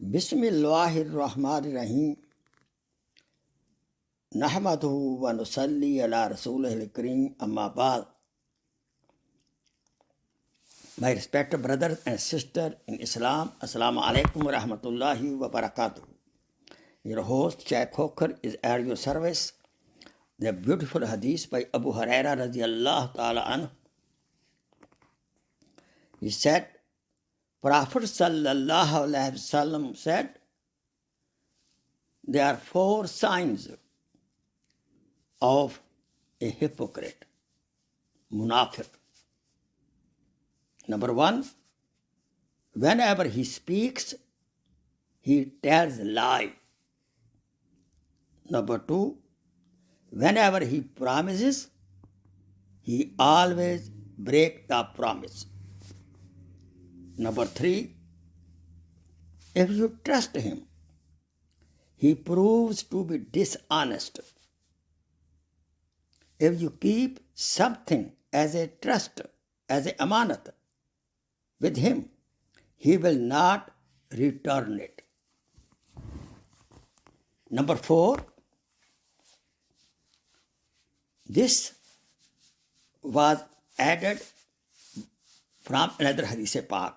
Bismillahirrahmanirrahim. Nahmaduhu wa nusalli ala rasulihil kareem amma ba'd. My respected brothers and sisters in Islam, Assalamu alaikum wa rahmatullahi wa barakatuh. Your host, Sheikh Khokhar, is at your service. The beautiful hadith by Abu Huraira radiallahu ta'ala anhu. He said, Prophet sallallahu alaihi wasallam said, there are 4 signs of a hypocrite, Munafiq. Number 1, whenever he speaks, he tells lie. Number 2, whenever he promises, he always breaks the promise. Number 3, if you trust him, he proves to be dishonest. If you keep something as a trust, as a amanat with him, he will not return it. Number 4, this was added from another hadith Pak,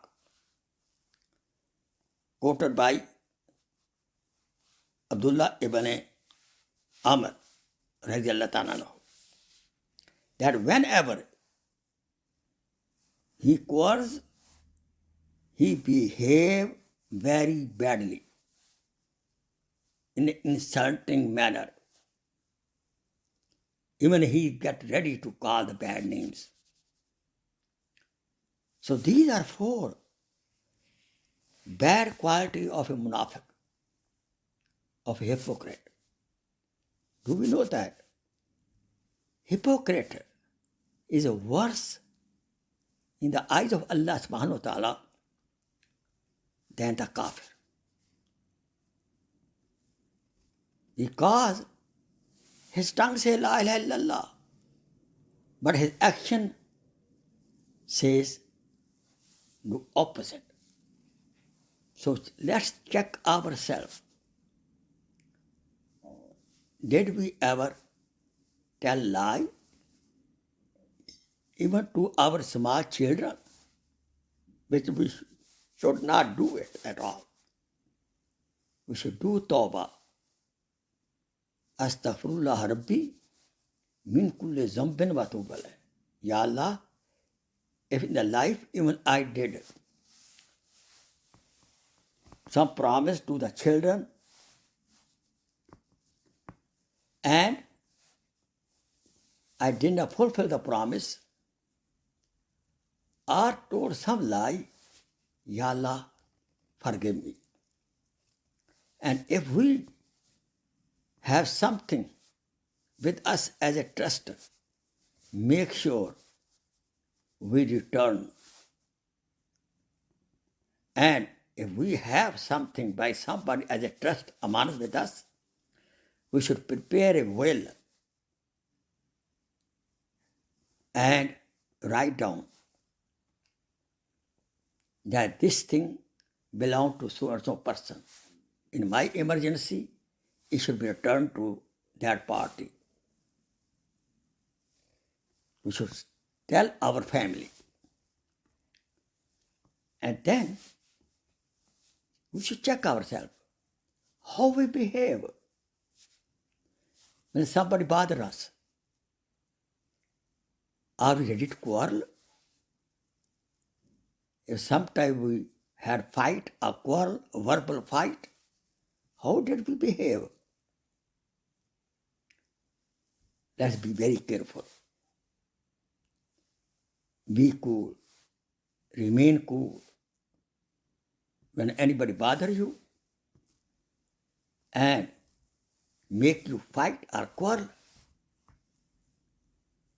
quoted by Abdullah ibn Amr radiallahu ta'ala, that whenever he quarrels, he behaves very badly, in an insulting manner. Even he gets ready to call the bad names. So these are 4 bad qualities of a munafiq, of a hypocrite. Do we know that? Hypocrite is worse in the eyes of Allah subhanahu wa ta'ala than the kafir. Because his tongue says la ilaha illallah, but his action says the opposite. So let's check ourselves. Did we ever tell lie? Even to our small children, which we should not do it at all. We should do tawbah. Astaghfirullah Rabbi min kulli zambin wa tuub alayh. Ya Allah, if in the life even I did some promise to the children and I did not fulfill the promise or told some lie, Ya Allah, forgive me. And if we have something with us as a trust, make sure we return. And if we have something by somebody as a trust amanat with us, we should prepare a will and write down that this thing belongs to so and so person. In my emergency, it should be returned to that party. We should tell our family. And then we should check ourselves, how we behave when somebody bothers us. Are we ready to quarrel? If sometime we had fight, a quarrel, a verbal fight, how did we behave? Let's be very careful. Be cool. Remain cool. When anybody bothers you and make you fight or quarrel,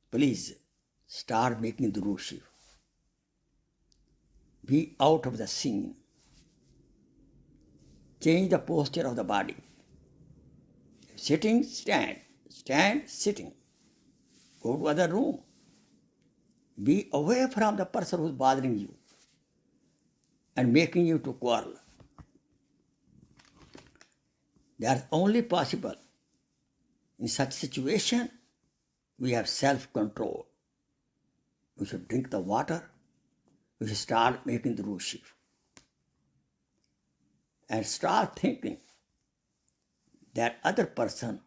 please start making Darood Shareef. Be out of the scene. Change the posture of the body. Sitting, stand. Stand, sitting. Go to other room. Be away from the person who is bothering you and making you to quarrel. That's only possible. In such situation, we have self-control. We should drink the water. We should start making the Darood Shareef. And start thinking that other person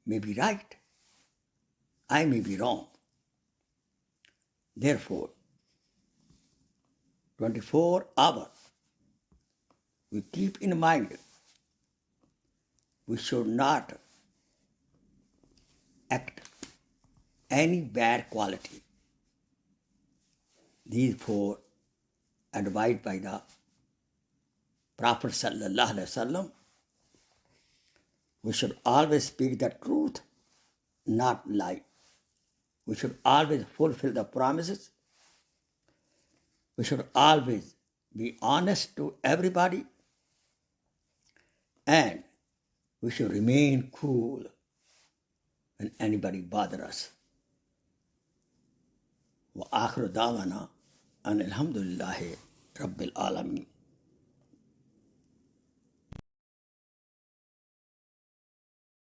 may be right. I may be wrong. Therefore, 24 hours, we keep in mind we should not act any bad quality. These four advised by the Prophet sallallahu alaihi wasallam. We should always speak the truth, not lie. We should always fulfill the promises. We should always be honest to everybody. And we should remain cool when anybody bothers us. Wa akhiru da'wana an alhamdulillahi rabbil alamin.